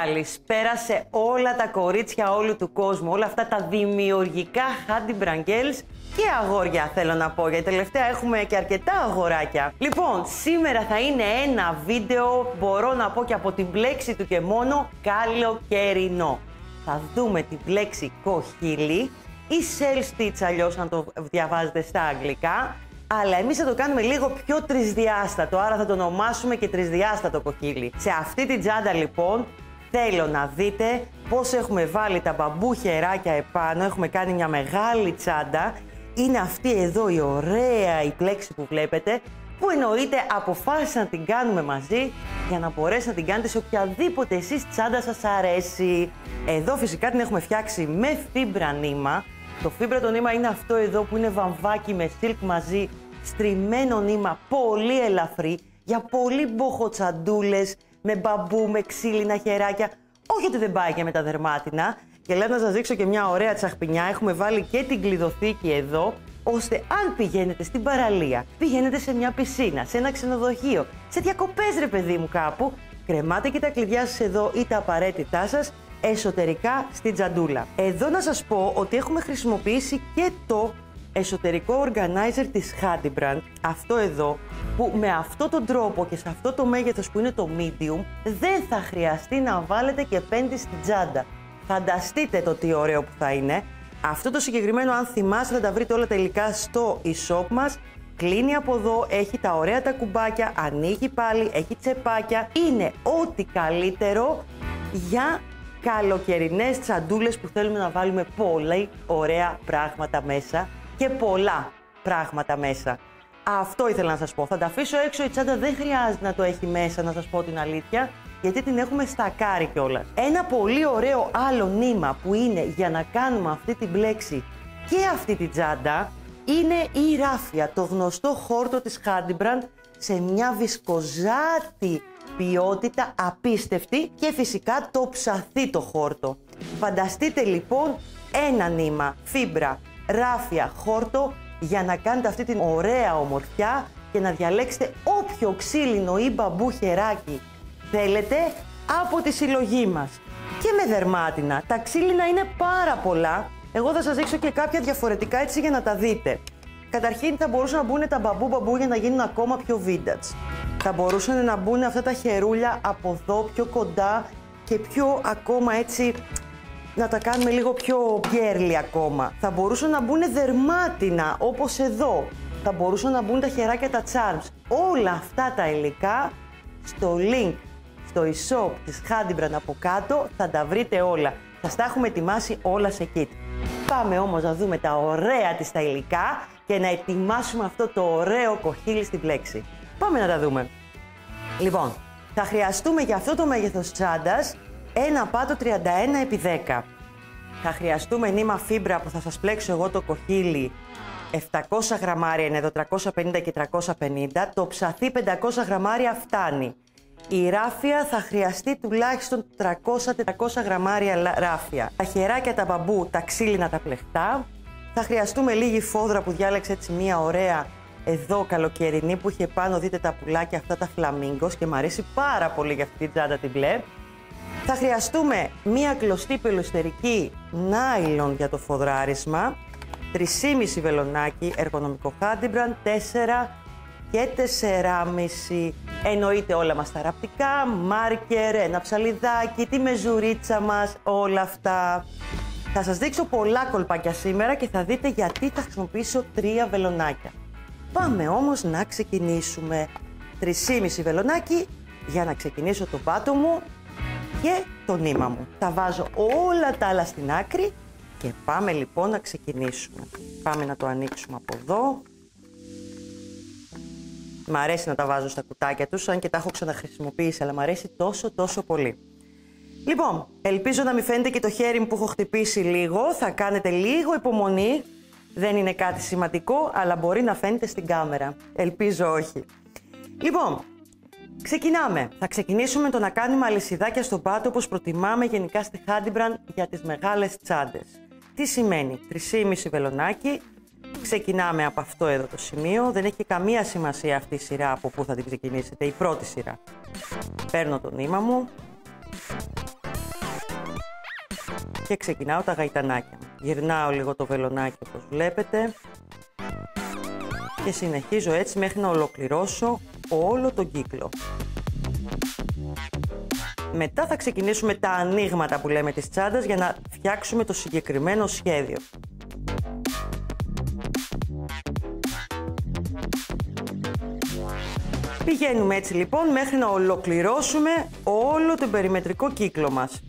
Καλησπέρα σε όλα τα κορίτσια όλου του κόσμου, όλα αυτά τα δημιουργικά Handy Brangels και αγόρια θέλω να πω, γιατί τελευταία έχουμε και αρκετά αγοράκια. Λοιπόν, σήμερα θα είναι ένα βίντεο, μπορώ να πω και από την πλέξη του και μόνο, καλοκαιρινό. Θα δούμε την πλέξη κοχύλι ή shell stitch, αλλιώς να το διαβάζετε στα αγγλικά. Αλλά εμείς θα το κάνουμε λίγο πιο τρισδιάστατο, άρα θα το ονομάσουμε και τρισδιάστατο κοχύλι. Σε αυτή την τσάντα λοιπόν θέλω να δείτε πώς έχουμε βάλει τα μπαμπού χεράκια επάνω, έχουμε κάνει μια μεγάλη τσάντα. Είναι αυτή εδώ η ωραία η πλέξη που βλέπετε, που εννοείται αποφάσισα να την κάνουμε μαζί για να μπορέσετε να την κάνετε σε οποιαδήποτε εσείς τσάντα σας αρέσει. Εδώ φυσικά την έχουμε φτιάξει με φίμπρα νήμα. Το φίμπρα το νήμα είναι αυτό εδώ που είναι βαμβάκι με silk μαζί, στριμμένο νήμα, πολύ ελαφρύ, για πολύ μποχοτσαντούλες, με μπαμπού, με ξύλινα χεράκια. Όχι ότι δεν πάει και με τα δερμάτινα. Και λέω να σας δείξω και μια ωραία τσαχπινιά. Έχουμε βάλει και την κλειδοθήκη εδώ, ώστε αν πηγαίνετε στην παραλία, πηγαίνετε σε μια πισίνα, σε ένα ξενοδοχείο, σε διακοπές ρε παιδί μου κάπου, κρεμάτε και τα κλειδιά σας εδώ ή τα απαραίτητά σας εσωτερικά στην τζαντούλα. Εδώ να σας πω ότι έχουμε χρησιμοποιήσει και το εσωτερικό organizer της Handy Brand, αυτό εδώ, που με αυτόν τον τρόπο και σε αυτό το μέγεθος που είναι το medium, δεν θα χρειαστεί να βάλετε και πέντη στην τσάντα. Φανταστείτε το τι ωραίο που θα είναι. Αυτό το συγκεκριμένο, αν θυμάστε, θα τα βρείτε όλα τα υλικά στο e-shop μας. Κλείνει από εδώ, έχει τα ωραία τα κουμπάκια, ανοίγει πάλι, έχει τσεπάκια. Είναι ό,τι καλύτερο για καλοκαιρινές τσαντούλες που θέλουμε να βάλουμε πολλά ωραία πράγματα μέσα και πολλά πράγματα μέσα. Αυτό ήθελα να σας πω. Θα τα αφήσω έξω, η τσάντα δεν χρειάζεται να το έχει μέσα, να σας πω την αλήθεια, γιατί την έχουμε στακάρει κιόλας. Ένα πολύ ωραίο άλλο νήμα που είναι για να κάνουμε αυτή την πλέξη και αυτή την τσάντα είναι η ράφια, το γνωστό χόρτο της Handy Brand, σε μια βισκοζάτη ποιότητα απίστευτη και φυσικά το ψαθί το χόρτο. Φανταστείτε λοιπόν ένα νήμα, φίμπρα, ράφια, χόρτο για να κάνετε αυτή την ωραία ομορφιά και να διαλέξετε όποιο ξύλινο ή μπαμπού χεράκι θέλετε από τη συλλογή μας. Και με δερμάτινα. Τα ξύλινα είναι πάρα πολλά. Εγώ θα σας δείξω και κάποια διαφορετικά έτσι για να τα δείτε. Καταρχήν θα μπορούσαν να μπουν τα μπαμπού για να γίνουν ακόμα πιο vintage. Θα μπορούσαν να μπουν αυτά τα χερούλια από εδώ πιο κοντά και πιο ακόμα έτσι να τα κάνουμε λίγο πιο γκέρλι ακόμα. Θα μπορούσαν να μπουν δερμάτινα όπως εδώ. Θα μπορούσαν να μπουν τα χεράκια τα charms. Όλα αυτά τα υλικά στο link, στο e-shop της Handy Brand από κάτω θα τα βρείτε όλα. Θα τα έχουμε ετοιμάσει όλα σε kit. Πάμε όμως να δούμε τα ωραία της τα υλικά και να ετοιμάσουμε αυτό το ωραίο κοχύλι στην πλέξη. Πάμε να τα δούμε. Λοιπόν, θα χρειαστούμε για αυτό το μέγεθος τσάντας ένα πάτο 31x10. Θα χρειαστούμε νήμα φίμπρα που θα σας πλέξω εγώ το κοχύλι. 700 γραμμάρια είναι εδώ, 350 και 350. Το ψαθί 500 γραμμάρια φτάνει. Η ράφια θα χρειαστεί τουλάχιστον 300-400 γραμμάρια ράφια. Τα χεράκια τα μπαμπού, τα ξύλινα τα πλεχτά. Θα χρειαστούμε λίγη φόδρα που διάλεξε έτσι μια ωραία εδώ καλοκαιρινή που είχε πάνω, δείτε τα πουλάκια αυτά τα φλαμίγκος και μου αρέσει πάρα πολύ για αυτή την τσάντα την μπλε. Θα χρειαστούμε μία κλωστή πελουστερική νάιλον για το φοδράρισμα, 3,5 βελονάκι εργονομικό Handy Brand, 4 και 4,5. Εννοείται όλα μας τα ραπτικά, μάρκερ, ένα ψαλιδάκι, τη μεζουρίτσα μας, όλα αυτά. Θα σας δείξω πολλά κολπάκια σήμερα και θα δείτε γιατί θα χρησιμοποιήσω 3 βελονάκια. Πάμε όμως να ξεκινήσουμε. 3,5 βελονάκι για να ξεκινήσω το πάτο μου και το νήμα μου. Τα βάζω όλα τα άλλα στην άκρη και πάμε λοιπόν να ξεκινήσουμε. Πάμε να το ανοίξουμε από εδώ. Μ' αρέσει να τα βάζω στα κουτάκια τους, αν και τα έχω ξαναχρησιμοποιήσει, αλλά μ' αρέσει τόσο πολύ. Λοιπόν, ελπίζω να μην φαίνεται και το χέρι μου που έχω χτυπήσει λίγο. Θα κάνετε λίγο υπομονή. Δεν είναι κάτι σημαντικό, αλλά μπορεί να φαίνεται στην κάμερα. Ελπίζω όχι. Λοιπόν, ξεκινάμε. Θα ξεκινήσουμε με το να κάνουμε αλυσιδάκια στον πάτο, όπως προτιμάμε γενικά στη Handy Brand για τις μεγάλες τσάντες. Τι σημαίνει? 3,5 βελονάκι. Ξεκινάμε από αυτό εδώ το σημείο. Δεν έχει καμία σημασία αυτή η σειρά από πού θα την ξεκινήσετε. Η πρώτη σειρά. Παίρνω το νήμα μου. Και ξεκινάω τα γαϊτανάκια μου. Γυρνάω λίγο το βελονάκι όπως βλέπετε και συνεχίζω έτσι μέχρι να ολοκληρώσω όλο τον κύκλο. Μετά θα ξεκινήσουμε τα ανοίγματα που λέμε της τσάντας για να φτιάξουμε το συγκεκριμένο σχέδιο. Πηγαίνουμε έτσι λοιπόν μέχρι να ολοκληρώσουμε όλο τον περιμετρικό κύκλο μας.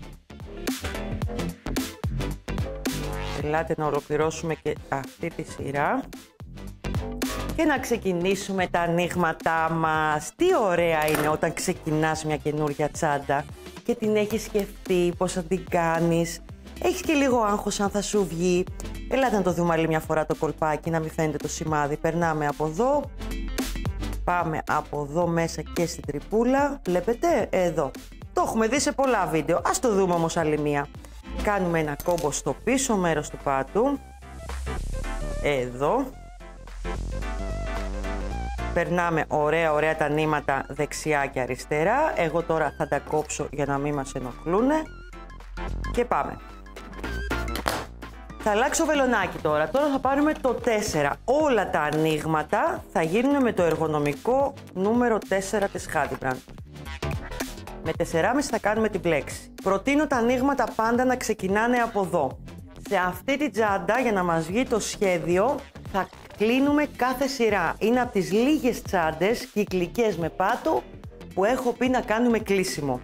Ελάτε να ολοκληρώσουμε και αυτή τη σειρά και να ξεκινήσουμε τα ανοίγματά μας. Τι ωραία είναι όταν ξεκινάς μια καινούργια τσάντα και την έχεις σκεφτεί πώς θα την κάνεις. Έχεις και λίγο άγχος αν θα σου βγει. Ελάτε να το δούμε άλλη μια φορά το κολπάκι, να μην φαίνεται το σημάδι. Περνάμε από εδώ, πάμε από εδώ μέσα και στην τρυπούλα. Βλέπετε εδώ. Το έχουμε δει σε πολλά βίντεο. Ας το δούμε όμως άλλη μία. Κάνουμε ένα κόμπο στο πίσω μέρος του πάτου. Εδώ. Περνάμε ωραία τα νήματα δεξιά και αριστερά. Εγώ τώρα θα τα κόψω για να μην μας ενοχλούν. Και πάμε. Θα αλλάξω βελονάκι τώρα. Τώρα θα πάρουμε το 4. Όλα τα ανοίγματα θα γίνουν με το εργονομικό νούμερο 4 της Hadimbrand. Με 4,5 θα κάνουμε την πλέξη. Προτείνω τα ανοίγματα πάντα να ξεκινάνε από εδώ. Σε αυτή την τσάντα, για να μας βγει το σχέδιο, θα κλείνουμε κάθε σειρά. Είναι από τις λίγες τσάντες κυκλικές με πάτο που έχω πει να κάνουμε κλείσιμο.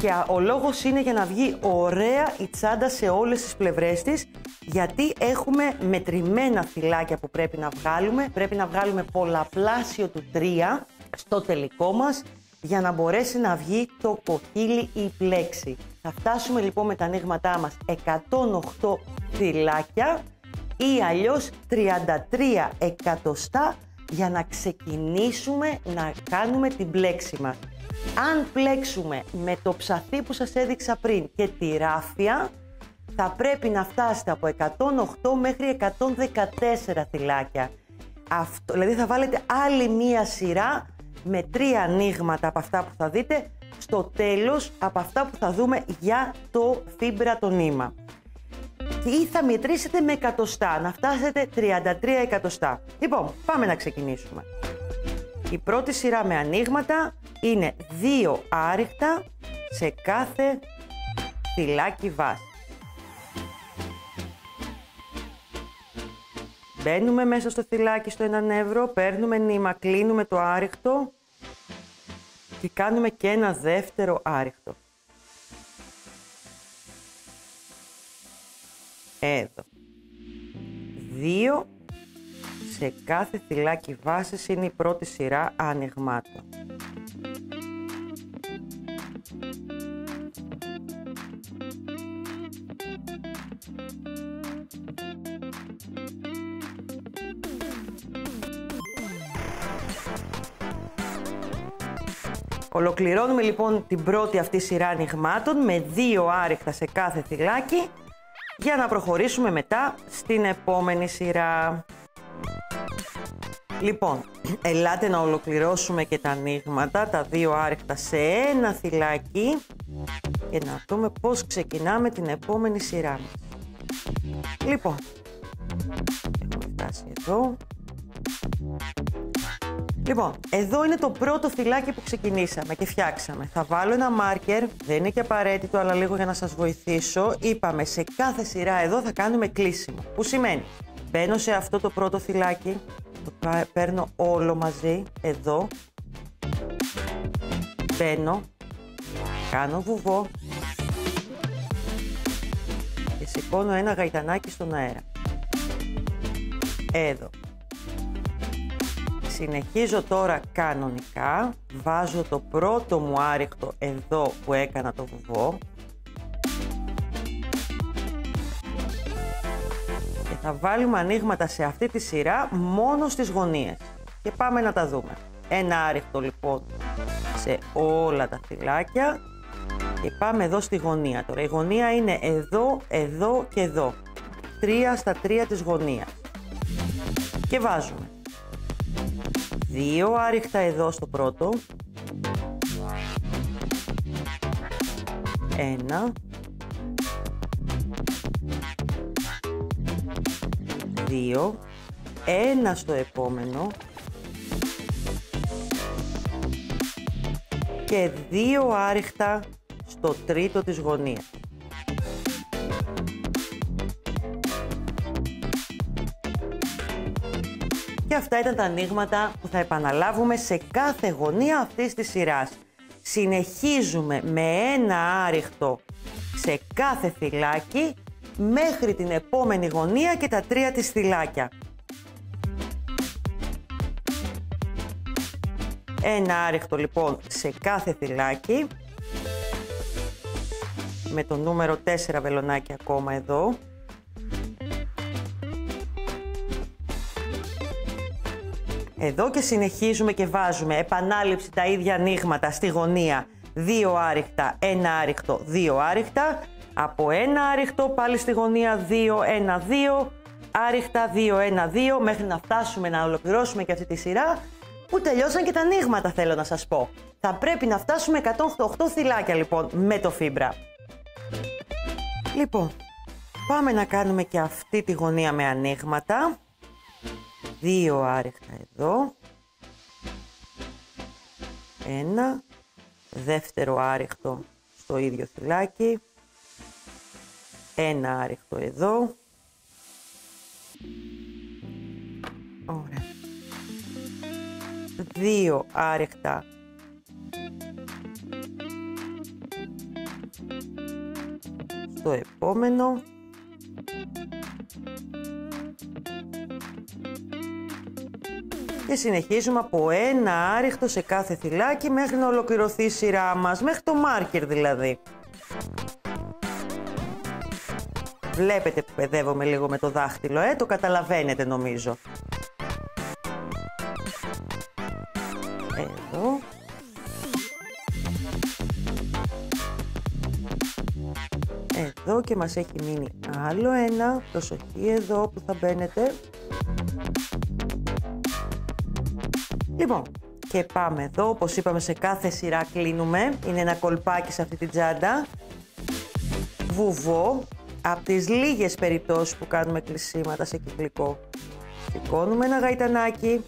Και ο λόγος είναι για να βγει ωραία η τσάντα σε όλες τις πλευρές της, γιατί έχουμε μετρημένα φυλάκια που πρέπει να βγάλουμε. Πρέπει να βγάλουμε πολλαπλάσιο του 3 στο τελικό μας, για να μπορέσει να βγει το κοχύλι ή η πλέξη. Θα φτάσουμε λοιπόν με τα ανοίγματά μας 108 φυλάκια ή αλλιώς 33 εκατοστά για να ξεκινήσουμε να κάνουμε την πλέξη μας. Αν πλέξουμε με το ψαθί που σας έδειξα πριν και τη ράφια, θα πρέπει να φτάσετε από 108 μέχρι 114 φυλάκια. Αυτό, δηλαδή θα βάλετε άλλη μία σειρά με 3 ανοίγματα από αυτά που θα δείτε στο τέλος από αυτά που θα δούμε για το φίμπρα το νήμα. Ή θα μετρήσετε με εκατοστά, να φτάσετε 33 εκατοστά. Λοιπόν, πάμε να ξεκινήσουμε. Η πρώτη σειρά με ανοίγματα είναι 2 άριχτα σε κάθε φυλάκι βάση. Μπαίνουμε μέσα στο φυλάκι στο 1 νεύρο, παίρνουμε νήμα, κλείνουμε το άριχτο και κάνουμε και ένα δεύτερο άριχτο. Εδώ. 2 σε κάθε φυλάκι βάσης είναι η πρώτη σειρά ανοιγμάτων. Ολοκληρώνουμε λοιπόν την πρώτη αυτή σειρά ανοιγμάτων με 2 άριχτα σε κάθε φυλάκι για να προχωρήσουμε μετά στην επόμενη σειρά. Λοιπόν, ελάτε να ολοκληρώσουμε και τα ανοίγματα, τα 2 άριχτα σε ένα φυλάκι και να δούμε πώς ξεκινάμε την επόμενη σειρά μας. Λοιπόν, έχουμε φτάσει εδώ. Λοιπόν, εδώ είναι το πρώτο φυλάκι που ξεκινήσαμε και φτιάξαμε. Θα βάλω ένα μάρκερ, δεν είναι και απαραίτητο, αλλά λίγο για να σας βοηθήσω. Είπαμε, σε κάθε σειρά εδώ θα κάνουμε κλείσιμο. Που σημαίνει, μπαίνω σε αυτό το πρώτο φυλάκι, το παίρνω όλο μαζί, εδώ. Μπαίνω, κάνω βουβό και σηκώνω ένα γαϊτανάκι στον αέρα. Εδώ. Συνεχίζω τώρα κανονικά, βάζω το πρώτο μου άριχτο εδώ που έκανα το βουβό και θα βάλουμε ανοίγματα σε αυτή τη σειρά μόνο στις γωνίες και πάμε να τα δούμε. Ένα άριχτο λοιπόν σε όλα τα φυλάκια και πάμε εδώ στη γωνία. Τώρα η γωνία είναι εδώ, εδώ και εδώ. 3 στα 3 της γωνίας και βάζουμε 2 άριχτα εδώ στο πρώτο, 1, 2, 1 στο επόμενο και 2 άριχτα στο τρίτο της γωνίας. Και αυτά ήταν τα ανοίγματα που θα επαναλάβουμε σε κάθε γωνία αυτής της σειράς. Συνεχίζουμε με ένα άριχτο σε κάθε θυλάκι μέχρι την επόμενη γωνία και τα 3 της θυλάκια. Ένα άριχτο λοιπόν σε κάθε θυλάκι, με το νούμερο 4 βελονάκι ακόμα εδώ. Εδώ και συνεχίζουμε και βάζουμε επανάληψη τα ίδια ανοίγματα στη γωνία. 2 άριχτα, 1 άριχτο, 2 άριχτα. Από 1 άριχτο πάλι στη γωνία 2, 1, 2. Άριχτα 2, 1, 2 μέχρι να φτάσουμε να ολοκληρώσουμε και αυτή τη σειρά που τελειώσαν και τα ανοίγματα, θέλω να σας πω. Θα πρέπει να φτάσουμε 108 θυλάκια λοιπόν με το φίμπρα. Λοιπόν, πάμε να κάνουμε και αυτή τη γωνία με ανοίγματα. 2 άριχτα εδώ. 1. Δεύτερο άριχτο στο ίδιο θυλάκι. 1 άριχτο εδώ. Ωραία. 2 άριχτα στο επόμενο. Και συνεχίζουμε από 1 άριχτο σε κάθε θυλάκι μέχρι να ολοκληρωθεί η σειρά μας, μέχρι το μάρκερ δηλαδή. Βλέπετε που παιδεύομαι λίγο με το δάχτυλο, το καταλαβαίνετε νομίζω. Εδώ. Εδώ και μας έχει μείνει άλλο ένα, προσοχή εδώ που θα μπαίνετε. Λοιπόν, και πάμε εδώ, όπως είπαμε σε κάθε σειρά κλείνουμε, είναι ένα κολπάκι σε αυτή την τσάντα. Βουβό, από τις λίγες περιπτώσεις που κάνουμε κλεισίματα σε κυκλικό. Σηκώνουμε ένα γαϊτανάκι.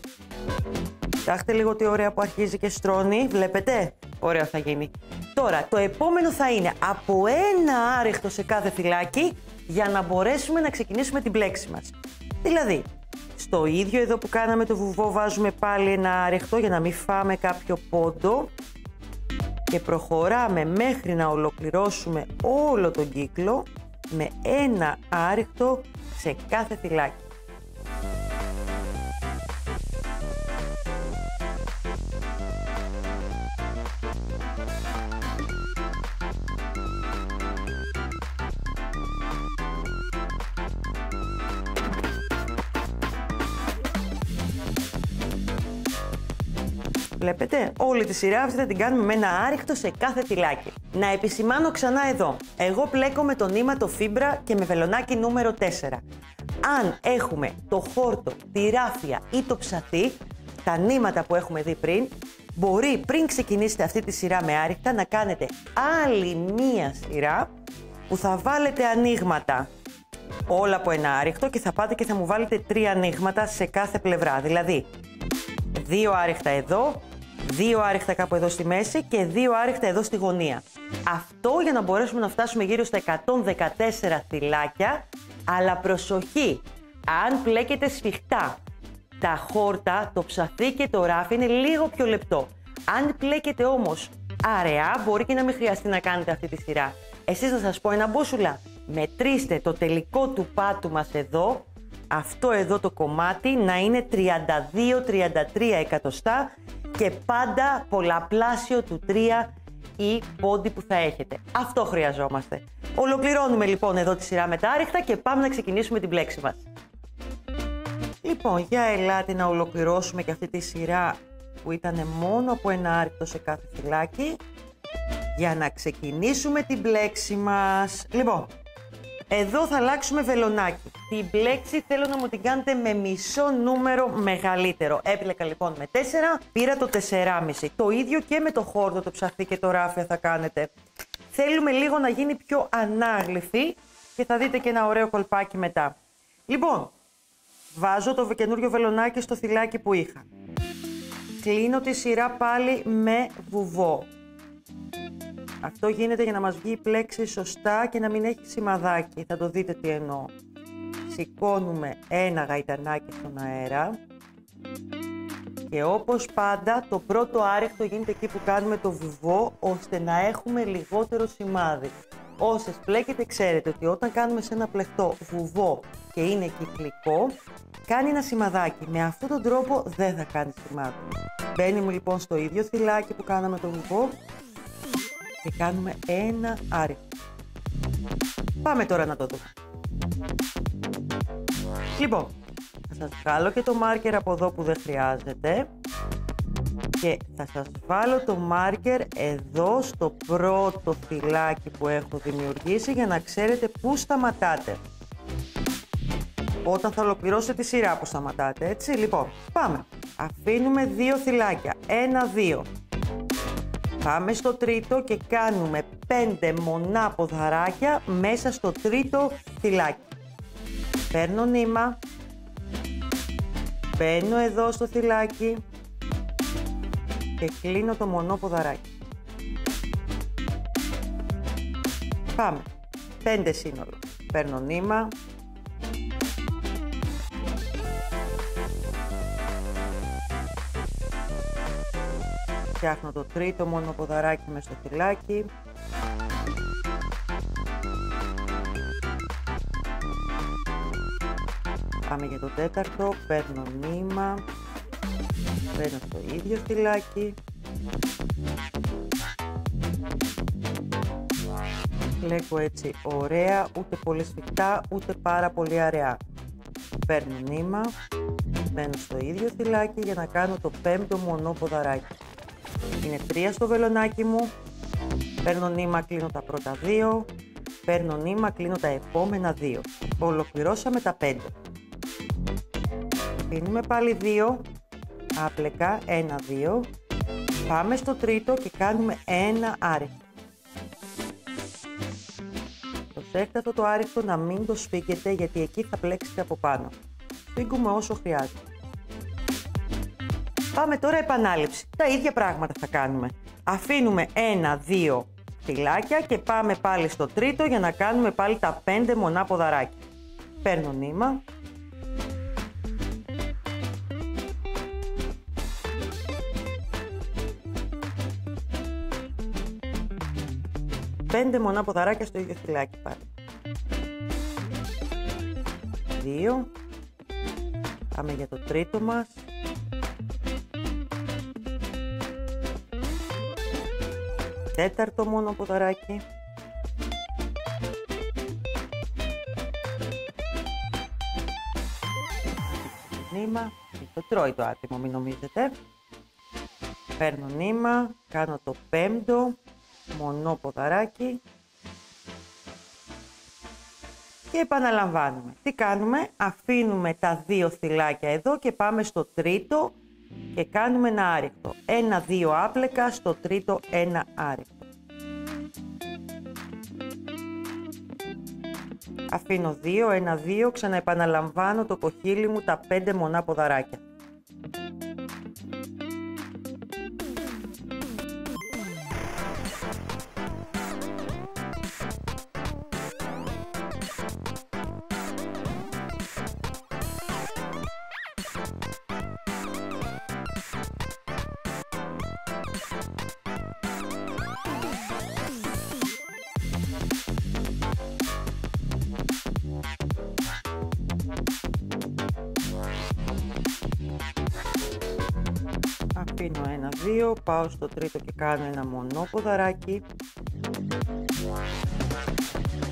Κοιτάξτε λίγο τι ωραία που αρχίζει και στρώνει, βλέπετε, ωραίο θα γίνει. Τώρα, το επόμενο θα είναι από 1 άριχτο σε κάθε φυλάκι για να μπορέσουμε να ξεκινήσουμε την πλέξη μας. Δηλαδή, στο ίδιο εδώ που κάναμε το βουβό βάζουμε πάλι ένα άριχτο για να μην φάμε κάποιο πόντο και προχωράμε μέχρι να ολοκληρώσουμε όλο τον κύκλο με 1 άριχτο σε κάθε θυλάκι. Βλέπετε, όλη τη σειρά αυτή θα την κάνουμε με ένα άριχτο σε κάθε θυλάκι. Να επισημάνω ξανά εδώ, εγώ πλέκω με το νήμα το φίμπρα και με βελονάκι νούμερο 4. Αν έχουμε το χόρτο, τη ράφια ή το ψαθί, τα νήματα που έχουμε δει πριν, μπορεί πριν ξεκινήσετε αυτή τη σειρά με άριχτα να κάνετε άλλη μία σειρά που θα βάλετε ανοίγματα. Όλα από ένα άριχτο και θα πάτε και θα μου βάλετε 3 ανοίγματα σε κάθε πλευρά. Δηλαδή, 2 άριχτα εδώ, 2 άριχτα κάπου εδώ στη μέση και 2 άριχτα εδώ στη γωνία. Αυτό για να μπορέσουμε να φτάσουμε γύρω στα 114 θυλάκια, αλλά προσοχή, αν πλέκετε σφιχτά, τα χόρτα, το ψαθί και το ράφι είναι λίγο πιο λεπτό. Αν πλέκετε όμως αραιά, μπορεί και να μην χρειαστεί να κάνετε αυτή τη σειρά. Εσείς να σας πω ένα μπούσουλα, μετρήστε το τελικό του πάτου μας εδώ, αυτό εδώ το κομμάτι να είναι 32-33 εκατοστά και πάντα πολλαπλάσιο του 3 ή πόντι που θα έχετε. Αυτό χρειαζόμαστε. Ολοκληρώνουμε λοιπόν εδώ τη σειρά με τα άριχτα και πάμε να ξεκινήσουμε την πλέξη μας. Λοιπόν, για ελάτε να ολοκληρώσουμε και αυτή τη σειρά που ήταν μόνο από ένα άριχτο σε κάθε φυλάκι για να ξεκινήσουμε την πλέξη μας. Λοιπόν, εδώ θα αλλάξουμε βελονάκι. Την πλέξη θέλω να μου την κάνετε με μισό νούμερο μεγαλύτερο. Έπλεκα λοιπόν με 4, πήρα το 4,5. Το ίδιο και με το χόρτο, το ψαθί και το ράφια θα κάνετε. Θέλουμε λίγο να γίνει πιο ανάγλυφη και θα δείτε και ένα ωραίο κολπάκι μετά. Λοιπόν, Βάζω το καινούριο βελονάκι στο θυλάκι που είχα. Κλείνω τη σειρά πάλι με βουβό. Αυτό γίνεται για να μας βγει η πλέξη σωστά και να μην έχει σημαδάκι. Θα το δείτε τι εννοώ. Σηκώνουμε ένα γαϊτανάκι στον αέρα. Και όπως πάντα το πρώτο άρεκτο γίνεται εκεί που κάνουμε το βουβό, ώστε να έχουμε λιγότερο σημάδι. Όσες πλέκετε ξέρετε ότι όταν κάνουμε σε ένα πλεκτό βουβό και είναι κυκλικό, κάνει ένα σημαδάκι. Με αυτόν τον τρόπο δεν θα κάνει σημάδι. Μπαίνουμε λοιπόν στο ίδιο θυλάκι που κάναμε το βουβό και κάνουμε ένα άρεκτο. Πάμε τώρα να το δούμε. Λοιπόν, θα σας βγάλω και το μάρκερ από εδώ που δεν χρειάζεται και θα σας βάλω το μάρκερ εδώ στο πρώτο θυλάκι που έχω δημιουργήσει για να ξέρετε πού σταματάτε. Όταν θα ολοκληρώσετε τη σειρά που σταματάτε, έτσι. Λοιπόν, πάμε. Αφήνουμε 2 θυλάκια. 1, 2. Πάμε στο τρίτο και κάνουμε 5 μονά ποδαράκια μέσα στο τρίτο θυλάκι. Παίρνω νήμα. Μπαίνω εδώ στο θυλάκι και κλείνω το μονό ποδαράκι. Πάμε. 5 σύνολο. Παίρνω νήμα. Φτιάχνω το τρίτο μονό ποδαράκι μες στο θυλάκι. Πάμε για το τέταρτο, παίρνω νήμα, μπαίνω στο ίδιο θυλάκι, πλέκω έτσι ωραία, ούτε πολύ σφιχτά, ούτε πάρα πολύ αραιά. Παίρνω νήμα, μπαίνω στο ίδιο θυλάκι για να κάνω το 5ο μονό ποδαράκι. Είναι 3 στο βελονάκι μου, παίρνω νήμα, κλείνω τα πρώτα 2, παίρνω νήμα, κλείνω τα επόμενα 2. Ολοκληρώσαμε τα 5. Κλείνουμε πάλι 2, άπλεκα, 1, 2, πάμε στο τρίτο και κάνουμε ένα άρεκτο. Προσέχετε αυτό το άρεκτο να μην το σφίγγετε γιατί εκεί θα πλέξετε από πάνω. Σφίγγουμε όσο χρειάζεται. Πάμε τώρα επανάληψη. Τα ίδια πράγματα θα κάνουμε. Αφήνουμε 1, 2 θυλάκια και πάμε πάλι στο τρίτο για να κάνουμε πάλι τα 5 μονά ποδαράκια. Παίρνω νήμα. Πέντε μονά ποδαράκια στο ίδιο θυλάκι πάλι. 2. Πάμε για το τρίτο μας. Τέταρτο μόνο ποδαράκι. Νήμα. Το τρώει το άτιμο, μην νομίζετε. Παίρνω νήμα, κάνω το 5ο μονό ποδαράκι και επαναλαμβάνουμε. Τι κάνουμε? Αφήνουμε τα 2 θυλάκια εδώ και πάμε στο τρίτο και κάνουμε ένα άρεκτο. 1, 2 άπλεκα, στο τρίτο ένα άρεκτο. Αφήνω 2, 1, 2, ξαναεπαναλαμβάνω το κοχύλι μου τα 5 μονά ποδαράκια. Αφήνω 1, 2, πάω στο τρίτο και κάνω ένα μονό ποδαράκι.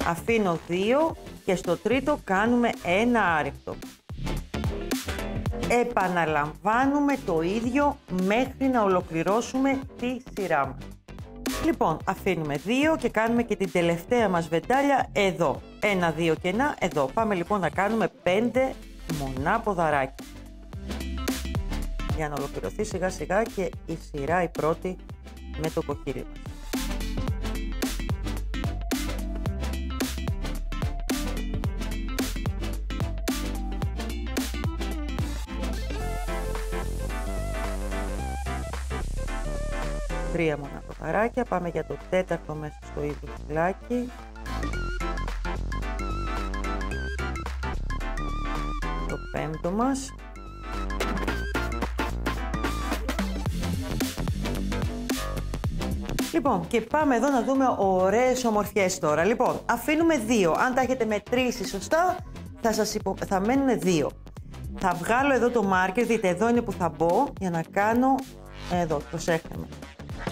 Αφήνω 2 και στο τρίτο κάνουμε ένα άρεκτο. Επαναλαμβάνουμε το ίδιο μέχρι να ολοκληρώσουμε τη σειρά μας. Λοιπόν, αφήνουμε 2 και κάνουμε και την τελευταία μας βεντάλια εδώ. 1, 2 και 1 εδώ. Πάμε λοιπόν να κάνουμε 5 μονά ποδαράκια. Για να ολοκληρωθεί σιγά σιγά και η σειρά η πρώτη με το κοχύλι μας. 3 μοναποδαράκια. Πάμε για το τέταρτο μέσα στο ίδιο φυλάκι. Το πέμπτο μας. Λοιπόν, και πάμε εδώ να δούμε ωραίες ομορφιές τώρα. Λοιπόν, αφήνουμε 2. Αν τα έχετε μετρήσει σωστά, θα μένουν 2. Θα βγάλω εδώ το μάρκερ, δείτε εδώ είναι που θα μπω για να κάνω, εδώ, προσέχτε με.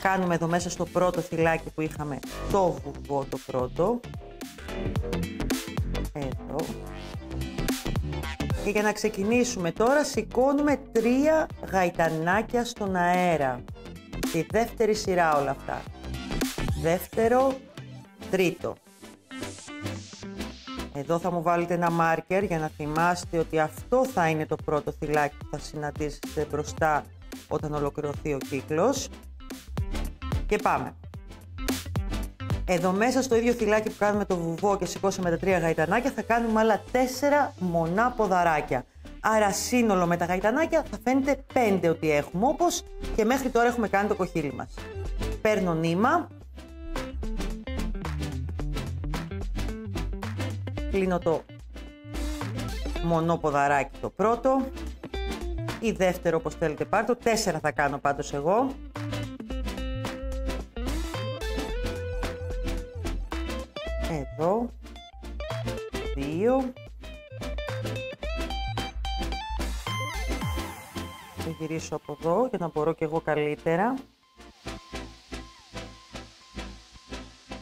Κάνουμε εδώ μέσα στο πρώτο θυλάκι που είχαμε το βουβό το πρώτο. Εδώ. Και για να ξεκινήσουμε τώρα σηκώνουμε 3 γαϊτανάκια στον αέρα. Τη δεύτερη σειρά όλα αυτά. Δεύτερο, τρίτο. Εδώ θα μου βάλετε ένα μάρκερ για να θυμάστε ότι αυτό θα είναι το πρώτο θυλάκι που θα συναντήσετε μπροστά όταν ολοκληρωθεί ο κύκλος. Και πάμε. Εδώ μέσα στο ίδιο θυλάκι που κάνουμε το βουβό και σηκώσαμε τα 3 γαϊτανάκια θα κάνουμε άλλα 4 μονά ποδαράκια. Άρα σύνολο με τα γαϊτανάκια θα φαίνεται 5 ότι έχουμε, όπως και μέχρι τώρα έχουμε κάνει το κοχύλι μας. Παίρνω νήμα. Κλείνω το μονό ποδαράκι το πρώτο. Ή δεύτερο όπως θέλετε πάρτε. 4 θα κάνω πάντως εγώ. Εδώ. 2. Θα γυρίσω από εδώ για να μπορώ και εγώ καλύτερα.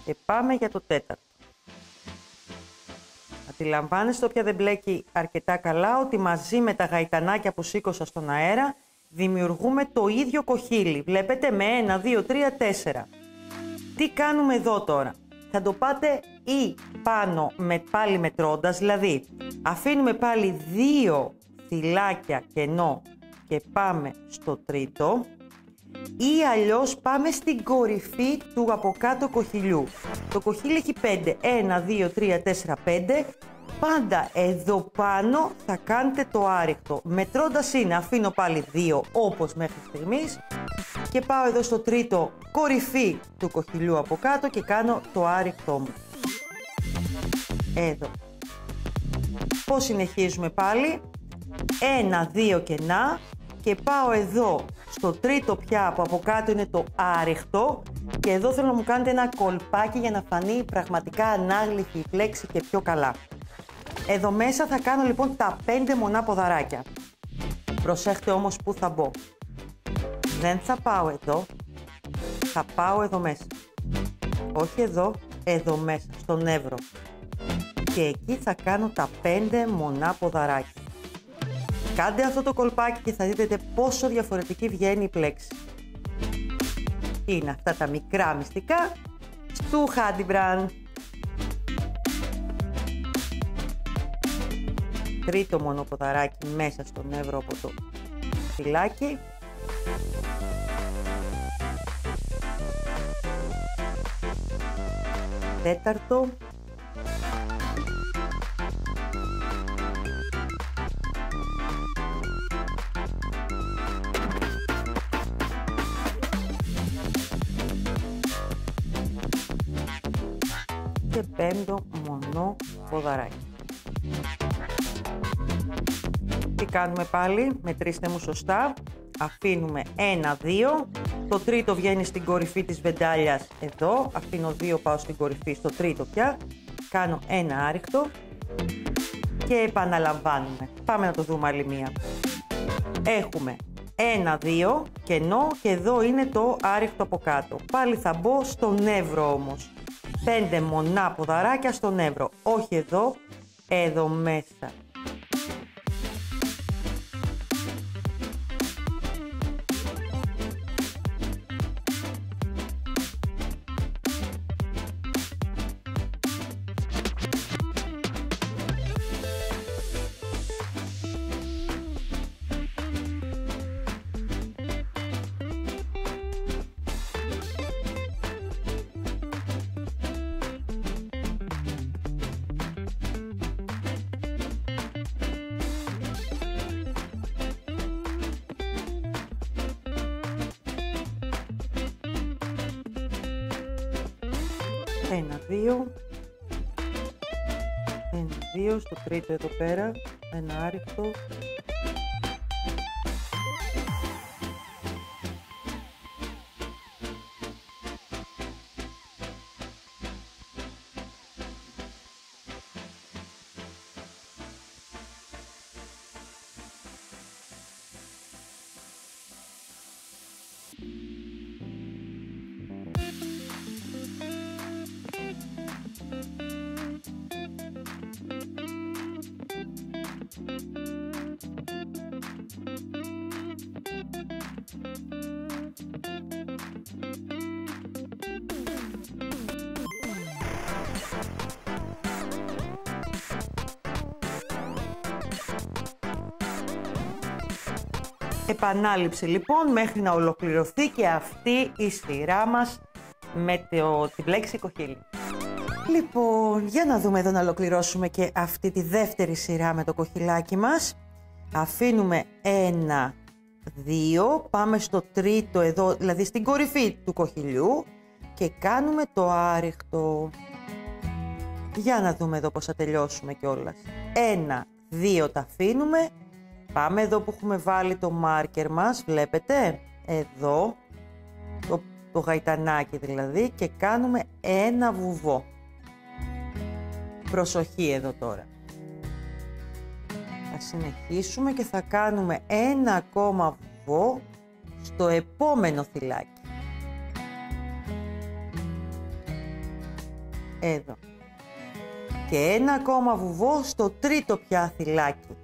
Και πάμε για το τέταρτο. Αντιλαμβάνεστε, όποια δεν μπλέκει αρκετά καλά, ότι μαζί με τα γαϊτανάκια που σήκωσα στον αέρα δημιουργούμε το ίδιο κοχύλι. Βλέπετε, με 1, 2, 3, 4. Τι κάνουμε εδώ τώρα? Θα το πάτε ή πάνω πάλι μετρώντας, δηλαδή αφήνουμε πάλι 2 θυλάκια κενό και πάμε στο τρίτο, ή αλλιώς πάμε στην κορυφή του από κάτω κοχυλιού. Το κοχύλι έχει 5, 1, 2, 3, 4, 5. Πάντα εδώ πάνω θα κάνετε το άρρηκτο. Μετρώντας είναι, αφήνω πάλι 2 όπως μέχρι στιγμής και πάω εδώ στο τρίτο κορυφή του κοχυλιού από κάτω και κάνω το άρρηκτό μου. Εδώ. Πώς συνεχίζουμε πάλι? 1, 2 κενά και πάω εδώ στο τρίτο πια που από κάτω είναι το άρρηκτο και εδώ θέλω να μου κάνετε ένα κολπάκι για να φανεί πραγματικά ανάγλυφη η πλέξη και πιο καλά. Εδώ μέσα θα κάνω λοιπόν τα 5 μονά ποδαράκια. Προσέχτε όμως που θα μπω. Δεν θα πάω εδώ, θα πάω εδώ μέσα. Όχι εδώ, εδώ μέσα, στον εύρο. Και εκεί θα κάνω τα 5 μονά ποδαράκια. Κάντε αυτό το κολπάκι και θα δείτε πόσο διαφορετική βγαίνει η πλέξη. Είναι αυτά τα μικρά μυστικά του Hadimbrand. Τρίτο μονοποδαράκι μέσα στον εύρο από το φυλάκι. Τέταρτο. Και πέμπτο μονό ποδαράκι. Τι κάνουμε πάλι? Μετρήστε μου σωστά. Αφήνουμε 1, 2. Το τρίτο βγαίνει στην κορυφή της βεντάλιας εδώ. Αφήνω 2, πάω στην κορυφή, στο τρίτο πια. Κάνω ένα άρρηκτο. Και επαναλαμβάνουμε. Πάμε να το δούμε άλλη μία. Έχουμε 1, 2 κενό και εδώ είναι το άρρηκτο από κάτω. Πάλι θα μπω στον εύρο όμως. 5 μονά ποδαράκια στον εύρο. Όχι εδώ, εδώ μέσα. 1, 2. 1, 2, στο τρίτο εδώ πέρα, ένα άριχτο. Επανάληψη λοιπόν μέχρι να ολοκληρωθεί και αυτή η σειρά μας με την πλέξη κοχύλι. Λοιπόν, για να δούμε εδώ να ολοκληρώσουμε και αυτή τη δεύτερη σειρά με το κοχυλάκι μας. Αφήνουμε 1, 2, πάμε στο τρίτο εδώ, δηλαδή στην κορυφή του κοχυλιού και κάνουμε το άριχτο. Για να δούμε εδώ πώς θα τελειώσουμε κιόλας. 1, 2 τα αφήνουμε. Πάμε εδώ που έχουμε βάλει το μάρκερ μας, βλέπετε, εδώ, το γαϊτανάκι δηλαδή, και κάνουμε ένα βουβό. Προσοχή εδώ τώρα. Θα συνεχίσουμε και θα κάνουμε ένα ακόμα βουβό στο επόμενο θυλάκι. Εδώ. Και ένα ακόμα βουβό στο τρίτο πια θυλάκι.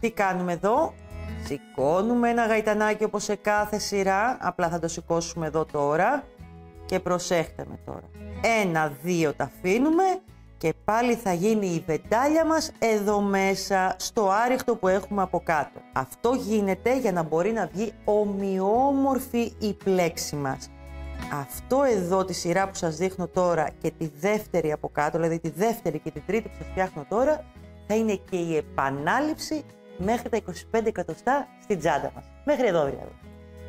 Τι κάνουμε εδώ? Σηκώνουμε ένα γαϊτανάκι όπως σε κάθε σειρά, απλά θα το σηκώσουμε εδώ τώρα και προσέχτε με τώρα. 1, 2 τα αφήνουμε και πάλι θα γίνει η βεντάλια μας εδώ μέσα στο άριχτο που έχουμε από κάτω. Αυτό γίνεται για να μπορεί να βγει ομοιόμορφη η πλέξη μας. Αυτό εδώ τη σειρά που σας δείχνω τώρα και τη δεύτερη από κάτω, δηλαδή τη δεύτερη και τη τρίτη που σας φτιάχνω τώρα, θα είναι και η επανάληψη μέχρι τα 25 εκατοστά στην τσάντα μας. Μέχρι εδώ δηλαδή.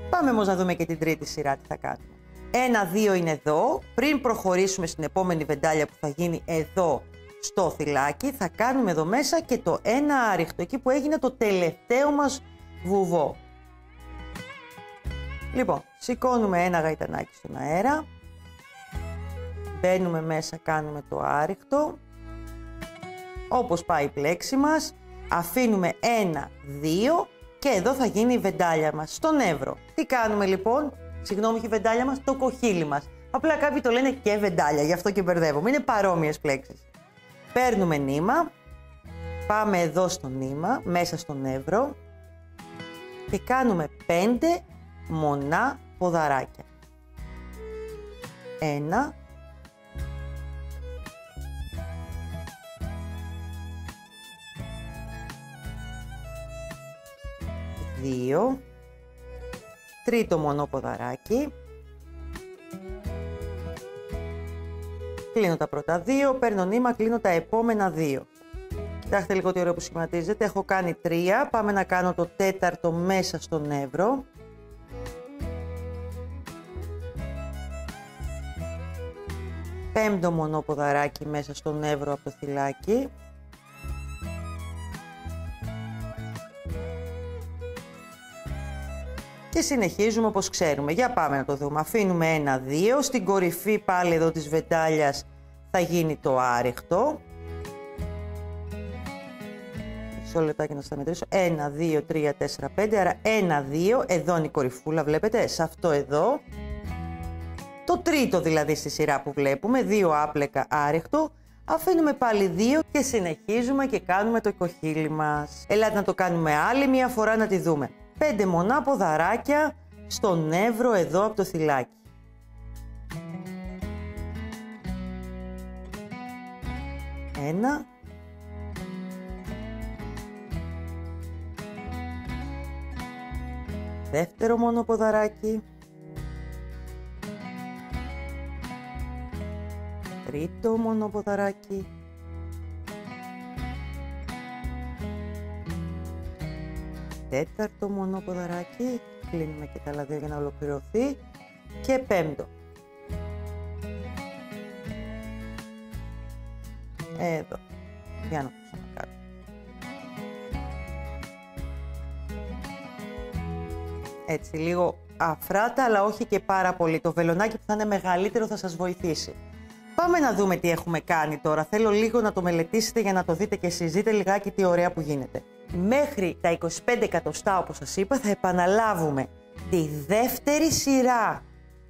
Πάμε όμως να δούμε και την τρίτη σειρά τι θα κάνουμε. 1, 2 είναι εδώ. Πριν προχωρήσουμε στην επόμενη βεντάλια που θα γίνει εδώ στο θυλάκι, θα κάνουμε εδώ μέσα και το ένα άριχτο, εκεί που έγινε το τελευταίο μας βουβό. Λοιπόν, σηκώνουμε ένα γαϊτανάκι στον αέρα. Μπαίνουμε μέσα, κάνουμε το άριχτο. Όπως πάει η πλέξη μας. Αφήνουμε 1, 2 και εδώ θα γίνει η βεντάλια μας στον εύρο. Τι κάνουμε λοιπόν? Συγγνώμη, η βεντάλια μας, το κοχύλι μας. Απλά κάποιοι το λένε και βεντάλια, γι' αυτό και μπερδεύομαι. Είναι παρόμοιες πλέξεις. Παίρνουμε νήμα, πάμε εδώ στο νήμα, μέσα στον εύρο και κάνουμε 5 μονά ποδαράκια. 1, 2, τρίτο μονό ποδαράκι, κλείνω τα πρώτα 2, παίρνω νήμα, κλείνω τα επόμενα 2. Κοιτάξτε λίγο τι ωραίο που σχηματίζεται, έχω κάνει 3, πάμε να κάνω το τέταρτο μέσα στον εύρο. Πέμπτο μονό ποδαράκι μέσα στον εύρο από το θυλάκι. Και συνεχίζουμε όπως ξέρουμε. Για πάμε να το δούμε. Αφήνουμε 1, 2. Στην κορυφή πάλι εδώ της βεντάλιας θα γίνει το άριχτο. Μισό λεπτάκι να στα μετρήσω. 1, 2, 3, 4, 5. Άρα 1, 2. Εδώ είναι η κορυφούλα, βλέπετε. Σε αυτό εδώ. Το τρίτο δηλαδή στη σειρά που βλέπουμε. 2 άπλεκα άριχτο. Αφήνουμε πάλι 2 και συνεχίζουμε και κάνουμε το κοχύλι μας. Ελάτε να το κάνουμε άλλη μια φορά να τη δούμε. 5 μονά ποδαράκια στον εύρο εδώ από το θυλάκι. Ένα. Δεύτερο μόνο ποδαράκι. Τρίτο μόνο ποδαράκι. Τέταρτο μονό ποδαράκι, κλείνουμε και τα άλλα δύο για να ολοκληρωθεί και πέμπτο. Εδώ. Για να το ξανακάνω. Έτσι, λίγο αφράτα, αλλά όχι και πάρα πολύ. Το βελονάκι που θα είναι μεγαλύτερο θα σας βοηθήσει. Πάμε να δούμε τι έχουμε κάνει τώρα. Θέλω λίγο να το μελετήσετε για να το δείτε και εσείς. Δείτε λιγάκι τι ωραία που γίνεται. Μέχρι τα 25 εκατοστά, όπως σας είπα, θα επαναλάβουμε τη δεύτερη σειρά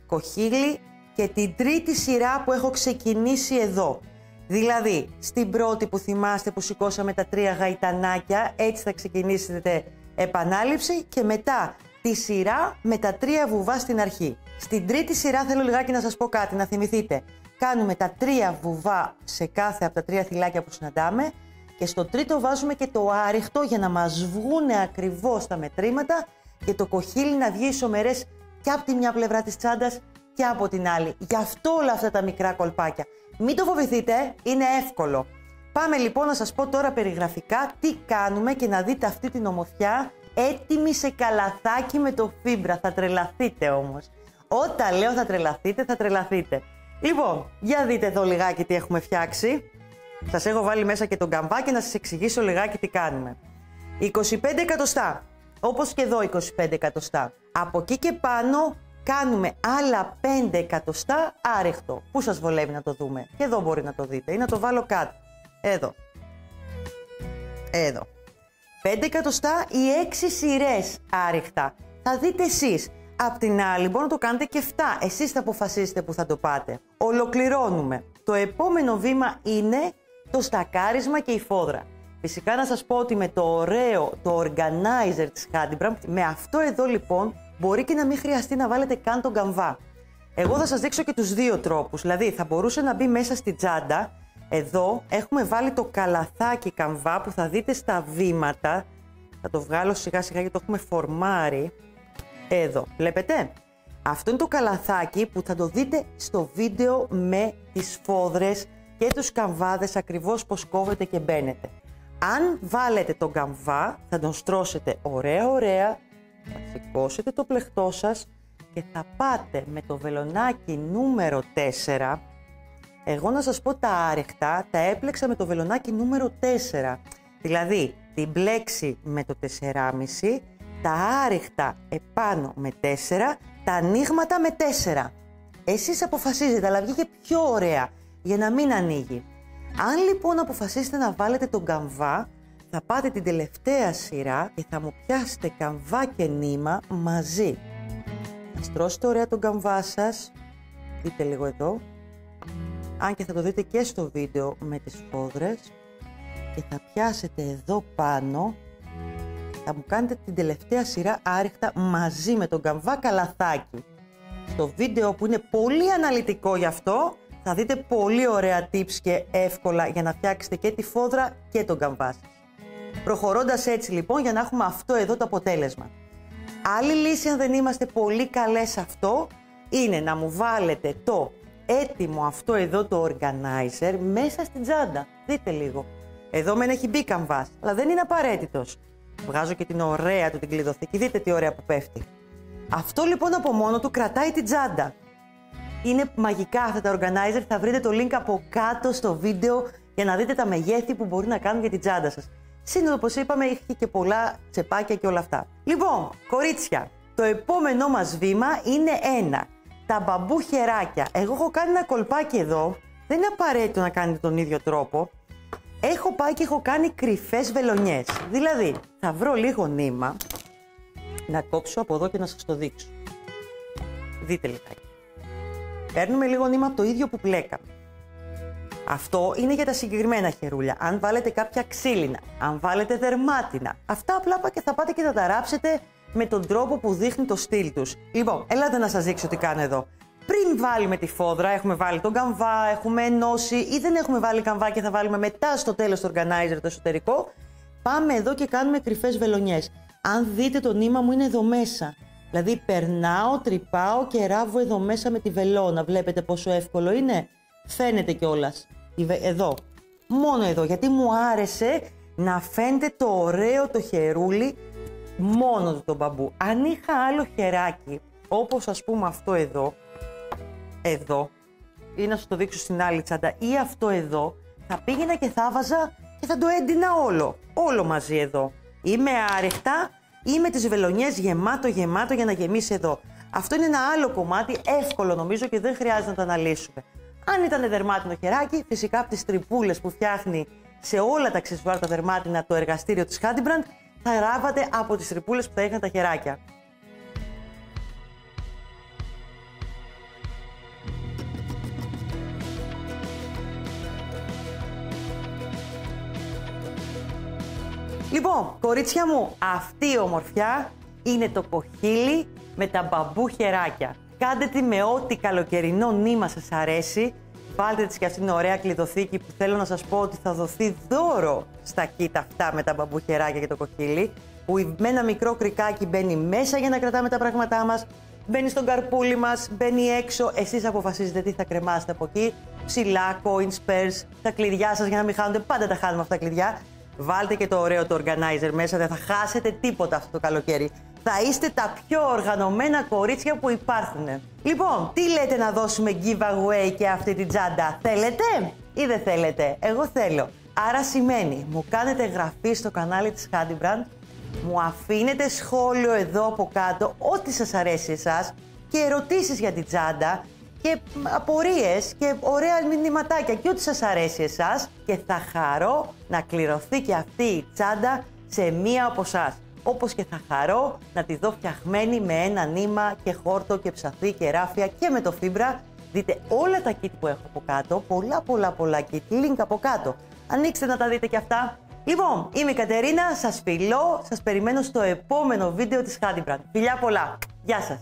κοχύλι και την τρίτη σειρά που έχω ξεκινήσει εδώ. Δηλαδή, στην πρώτη που θυμάστε που σηκώσαμε τα 3 γαϊτανάκια, έτσι θα ξεκινήσετε επανάληψη και μετά τη σειρά με τα 3 βουβά στην αρχή. Στην τρίτη σειρά θέλω λιγάκι να σας πω κάτι, να θυμηθείτε. Κάνουμε τα 3 βουβά σε κάθε από τα 3 θυλάκια που συναντάμε και στο τρίτο βάζουμε και το άριχτο για να μας βγούνε ακριβώς τα μετρήματα και το κοχύλι να βγει ισομερές και από τη μια πλευρά της τσάντας και από την άλλη. Γι' αυτό όλα αυτά τα μικρά κολπάκια. Μην το φοβηθείτε, είναι εύκολο. Πάμε λοιπόν να σας πω τώρα περιγραφικά τι κάνουμε και να δείτε αυτή την ομορφιά έτοιμη σε καλαθάκι με το φίμπρα. Θα τρελαθείτε όμως. Όταν λέω θα τρελαθείτε, θα τρελαθείτε. Λοιπόν, για δείτε εδώ λιγάκι τι έχουμε φτιάξει. Σας έχω βάλει μέσα και τον καμβά και να σας εξηγήσω λιγάκι τι κάνουμε. 25 εκατοστά, όπως και εδώ 25 εκατοστά. Από εκεί και πάνω κάνουμε άλλα 5 εκατοστά άριχτο. Πού σας βολεύει να το δούμε? Και εδώ μπορεί να το δείτε ή να το βάλω κάτω. Εδώ. Εδώ. 5 εκατοστά ή 6 σειρές άριχτα. Θα δείτε εσείς. Απ' την άλλη μπορεί να το κάνετε και 7. Εσείς θα αποφασίσετε που θα το πάτε. Ολοκληρώνουμε. Το επόμενο βήμα είναι το στακάρισμα και η φόδρα. Φυσικά να σας πω ότι με το ωραίο, το organizer της Hadibram, με αυτό εδώ λοιπόν μπορεί και να μην χρειαστεί να βάλετε καν τον καμβά. Εγώ θα σας δείξω και τους δύο τρόπους. Δηλαδή θα μπορούσε να μπει μέσα στη τσάντα. Εδώ έχουμε βάλει το καλαθάκι καμβά που θα δείτε στα βήματα. Θα το βγάλω σιγά σιγά γιατί το έχουμε φορμάρει. Εδώ, βλέπετε. Αυτό είναι το καλαθάκι που θα το δείτε στο βίντεο με τις φόδρες και τους καμβάδες ακριβώς πως κόβετε και μπαίνετε. Αν βάλετε τον καμβά θα τον στρώσετε ωραία, θα σηκώσετε το πλεχτό σας και θα πάτε με το βελονάκι νούμερο 4. Εγώ να σας πω τα άριχτα τα έπλεξα με το βελονάκι νούμερο 4. Δηλαδή την μπλέξη με το 4,5, τα άριχτα επάνω με 4, τα ανοίγματα με 4. Εσείς αποφασίζετε, αλλά βγήκε πιο ωραία για να μην ανοίγει. Αν λοιπόν αποφασίσετε να βάλετε τον καμβά, θα πάτε την τελευταία σειρά και θα μου πιάσετε καμβά και νήμα μαζί. Θα στρώσετε ωραία τον καμβά σας, δείτε λίγο εδώ, αν και θα το δείτε και στο βίντεο με τις φόδρες, και θα πιάσετε εδώ πάνω, θα μου κάνετε την τελευταία σειρά άριχτα μαζί με τον καμβά καλαθάκι. Στο βίντεο που είναι πολύ αναλυτικό γι' αυτό, θα δείτε πολύ ωραία tips και εύκολα για να φτιάξετε και τη φόδρα και τον καμβά σας. Προχωρώντας έτσι λοιπόν για να έχουμε αυτό εδώ το αποτέλεσμα. Άλλη λύση, αν δεν είμαστε πολύ καλές σε αυτό, είναι να μου βάλετε το έτοιμο αυτό εδώ το organizer μέσα στην τσάντα. Δείτε λίγο. Εδώ μεν έχει μπει καμβάς, αλλά δεν είναι απαραίτητος. Βγάζω και την ωραία του την κλειδοθήκη. Δείτε τι ωραία που πέφτει. Αυτό λοιπόν από μόνο του κρατάει την τσάντα. Είναι μαγικά αυτά τα organizer. Θα βρείτε το link από κάτω στο βίντεο για να δείτε τα μεγέθη που μπορεί να κάνουν για την τσάντα σας. Σύνολο, όπως είπαμε, έχει και πολλά τσεπάκια και όλα αυτά. Λοιπόν, κορίτσια, το επόμενό μας βήμα είναι τα μπαμπού χεράκια. Εγώ έχω κάνει ένα κολπάκι εδώ. Δεν είναι απαραίτητο να κάνετε τον ίδιο τρόπο. Έχω πάει και έχω κάνει κρυφές βελονιές. Δηλαδή, θα βρω λίγο νήμα, να κόψω από εδώ και να σας το δείξω. Δείτε λιγάκι. Παίρνουμε λίγο νήμα από το ίδιο που πλέκαμε. Αυτό είναι για τα συγκεκριμένα χερούλια. Αν βάλετε κάποια ξύλινα, αν βάλετε δερμάτινα, αυτά απλά και θα πάτε και θα τα ράψετε με τον τρόπο που δείχνει το στυλ τους. Λοιπόν, ελάτε να σας δείξω τι κάνω εδώ. Πριν βάλουμε τη φόδρα, έχουμε βάλει τον καμβά, έχουμε ενώσει ή δεν έχουμε βάλει καμβά και θα βάλουμε μετά στο τέλος το organizer το εσωτερικό. Πάμε εδώ και κάνουμε κρυφές βελονιές. Αν δείτε το νήμα μου είναι εδώ μέσα. Δηλαδή περνάω, τρυπάω και ράβω εδώ μέσα με τη βελόνα. Βλέπετε πόσο εύκολο είναι. Φαίνεται κιόλας. Εδώ. Μόνο εδώ. Γιατί μου άρεσε να φαίνεται το ωραίο το χερούλι μόνο του τον μπαμπού. Αν είχα άλλο χεράκι, όπως ας πούμε αυτό εδώ, ή να σου το δείξω στην άλλη τσάντα, ή αυτό εδώ, θα πήγαινα και θα βάζα και θα το έντυνα όλο μαζί εδώ. Ή με άρεχτα ή με τις βελονιές γεμάτο για να γεμίσει εδώ. Αυτό είναι ένα άλλο κομμάτι, εύκολο νομίζω και δεν χρειάζεται να το αναλύσουμε. Αν ήταν δερμάτινο χεράκι, φυσικά από τις τρυπούλες που φτιάχνει σε όλα τα αξεσουάρ τα δερμάτινα το εργαστήριο της Handybrand, θα ράβατε από τις τρυπούλες που θα είχαν τα χεράκια. Λοιπόν, κορίτσια μου, αυτή η ομορφιά είναι το κοχύλι με τα μπαμπού χεράκια. Κάντε τη με ό,τι καλοκαιρινό νήμα σας αρέσει. Βάλτε της και αυτήν την ωραία κλειδοθήκη που θέλω να σας πω ότι θα δοθεί δώρο στα κίτα αυτά με τα μπαμπού χεράκια και το κοχύλι. Που με ένα μικρό κρικάκι μπαίνει μέσα για να κρατάμε τα πράγματά μας. Μπαίνει στον καρπούλι μας, μπαίνει έξω. Εσείς αποφασίζετε τι θα κρεμάσετε από εκεί. Ψηλά, coins, purse, τα κλειδιά σας για να μην χάνονται. Πάντα τα χάνουμε αυτά τα κλειδιά. Βάλτε και το ωραίο το organizer μέσα, δεν θα χάσετε τίποτα αυτό το καλοκαίρι. Θα είστε τα πιο οργανωμένα κορίτσια που υπάρχουν. Λοιπόν, τι λέτε να δώσουμε giveaway και αυτή την τσάντα? Θέλετε ή δεν θέλετε? Εγώ θέλω. Άρα σημαίνει, μου κάνετε εγγραφή στο κανάλι της Handybrand, μου αφήνετε σχόλιο εδώ από κάτω, ό,τι σας αρέσει εσάς και ερωτήσεις για την τσάντα και απορίες και ωραία μηνυματάκια και ό,τι σας αρέσει εσάς και θα χαρώ να κληρωθεί και αυτή η τσάντα σε μία από εσάς. Όπως και θα χαρώ να τη δω φτιαγμένη με ένα νήμα και χόρτο και ψαθί και ράφια και με το φίμπρα. Δείτε όλα τα kit που έχω από κάτω, πολλά kit, link από κάτω. Ανοίξτε να τα δείτε και αυτά. Λοιπόν, είμαι η Κατερίνα, σας φιλώ, σας περιμένω στο επόμενο βίντεο της Handybrand. Φιλιά πολλά, γεια σας!